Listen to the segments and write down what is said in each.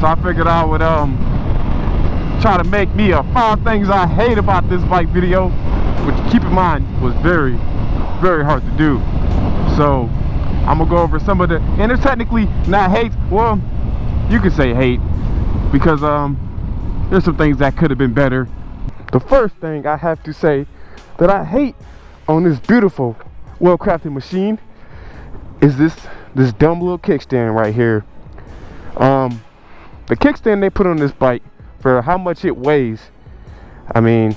So I figured I would try to make me a 5 things I hate about this bike video, which, keep in mind, was very hard to do. So I'm gonna go over some of the, and it's technically not hate, well, you could say hate, because there's some things that could have been better. The first thing I have to say that I hate on this beautiful, well-crafted machine is this dumb little kickstand right here. The kickstand they put on this bike, for how much it weighs, I mean,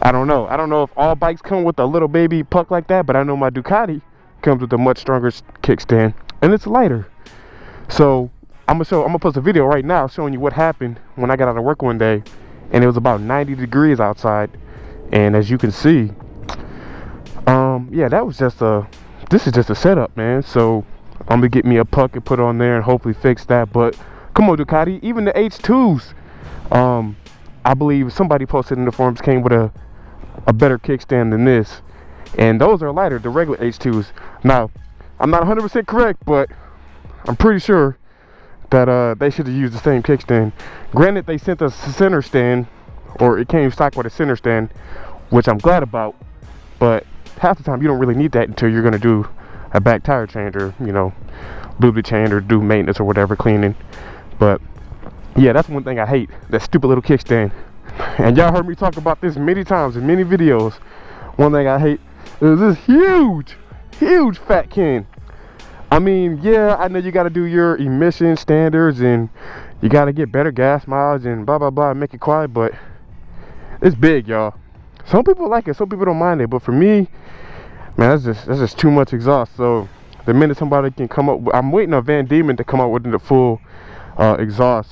I don't know if all bikes come with a little baby puck like that, but I know my Ducati comes with a much stronger kickstand, and it's lighter. So I'm gonna post a video right now showing you what happened when I got out of work one day, and it was about 90 degrees outside, and as you can see, yeah, that was just this is just a setup, man. So I'm gonna get me a puck and put on there and hopefully fix that. But come on, Ducati, even the H2s, I believe somebody posted in the forums, came with a better kickstand than this, and those are lighter, the regular H2s. Now, I'm not 100% correct, but I'm pretty sure that they should have used the same kickstand. Granted, they sent us a center stand, or it came stock with a center stand, which I'm glad about, but half the time you don't really need that until you're going to do a back tire change, or, you know, lube the chain or do maintenance or whatever, cleaning. But yeah, that's one thing I hate, that stupid little kickstand. And y'all heard me talk about this many times in many videos. One thing I hate is this huge fat can. I mean, yeah, I know you got to do your emission standards and you got to get better gas mileage and blah blah blah and make it quiet, but it's big, y'all. Some people like it, some people don't mind it, but for me, man, that's just too much exhaust. So the minute somebody can come up, I'm waiting on Van Diemen to come up with the full exhaust,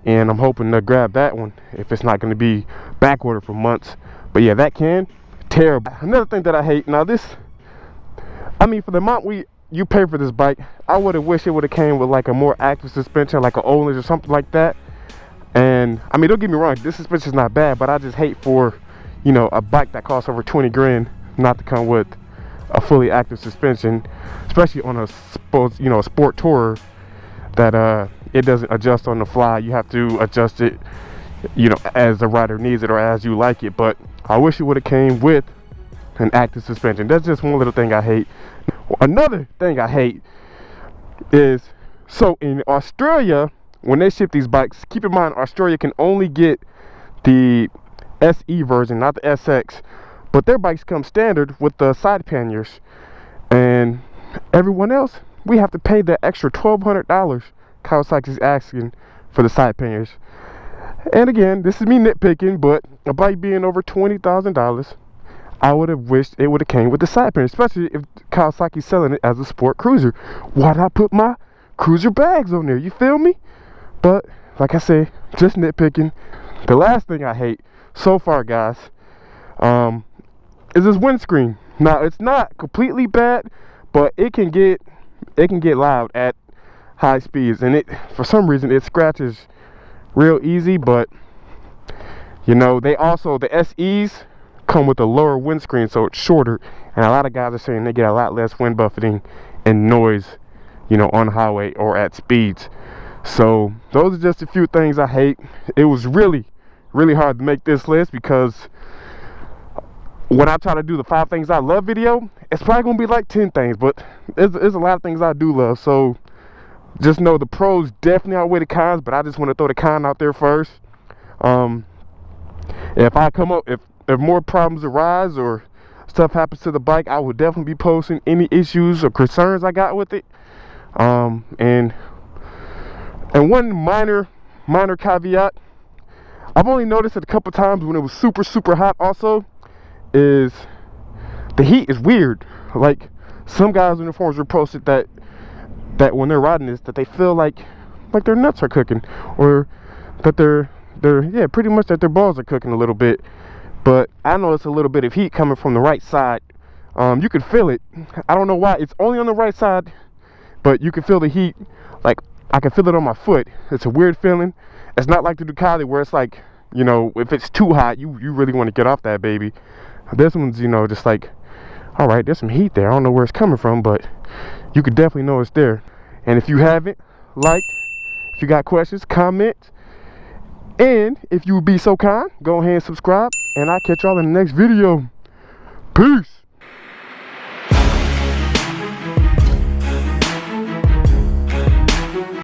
and I'm hoping to grab that one if it's not going to be back ordered for months. But yeah, that can, terrible. Another thing that I hate, now this, I mean, for the amount you pay for this bike, I would have wished it would have came with like a more active suspension, like an Öhlins or something like that. And I mean, don't get me wrong, this suspension is not bad, but I just hate for, you know, a bike that costs over 20 grand not to come with a fully active suspension, especially on a sport tourer that it doesn't adjust on the fly. You have to adjust it, you know, as the rider needs it or as you like it. But I wish it would have came with an active suspension. That's just one little thing I hate. Another thing I hate is, so in Australia, when they ship these bikes, keep in mind Australia can only get the SE version, not the SX, but their bikes come standard with the side panniers, and everyone else, we have to pay the extra $1,200 Kawasaki's asking for the side panniers. And again, this is me nitpicking, but a bike being over $20,000, I would have wished it would have came with the side panniers, especially if Kawasaki's selling it as a sport cruiser. Why'd I put my cruiser bags on there? You feel me? But like I say, just nitpicking. The last thing I hate so far, guys, is this windscreen. Now, it's not completely bad, but it can get loud at high speeds, and for some reason it scratches real easy. But you know, they also, the SEs come with a lower windscreen, so it's shorter, and a lot of guys are saying they get a lot less wind buffeting and noise, you know, on highway or at speeds. So those are just a few things I hate. It was really hard to make this list, because when I try to do the 5 things I love video, it's probably gonna be like 10 things, but there's a lot of things I do love. So just know the pros definitely outweigh the cons, but I just want to throw the con out there first. If more problems arise or stuff happens to the bike, I will definitely be posting any issues or concerns I got with it. And one minor caveat, I've only noticed it a couple times when it was super hot also, is the heat is weird. Like, some guys in the forums were posted that when they're riding this, that they feel like their nuts are cooking, or that they're pretty much that their balls are cooking a little bit. But I noticed a little bit of heat coming from the right side. You can feel it. I don't know why it's only on the right side, but you can feel the heat. Like, I can feel it on my foot. It's a weird feeling. It's not like the Ducati where it's like, you know, if it's too hot, you really want to get off that baby. This one's, you know, just like, all right, there's some heat there. I don't know where it's coming from, but you could definitely know it's there. And if you haven't liked, If you got questions, comment. And if you would be so kind, go ahead and subscribe. And I'll catch y'all in the next video. Peace.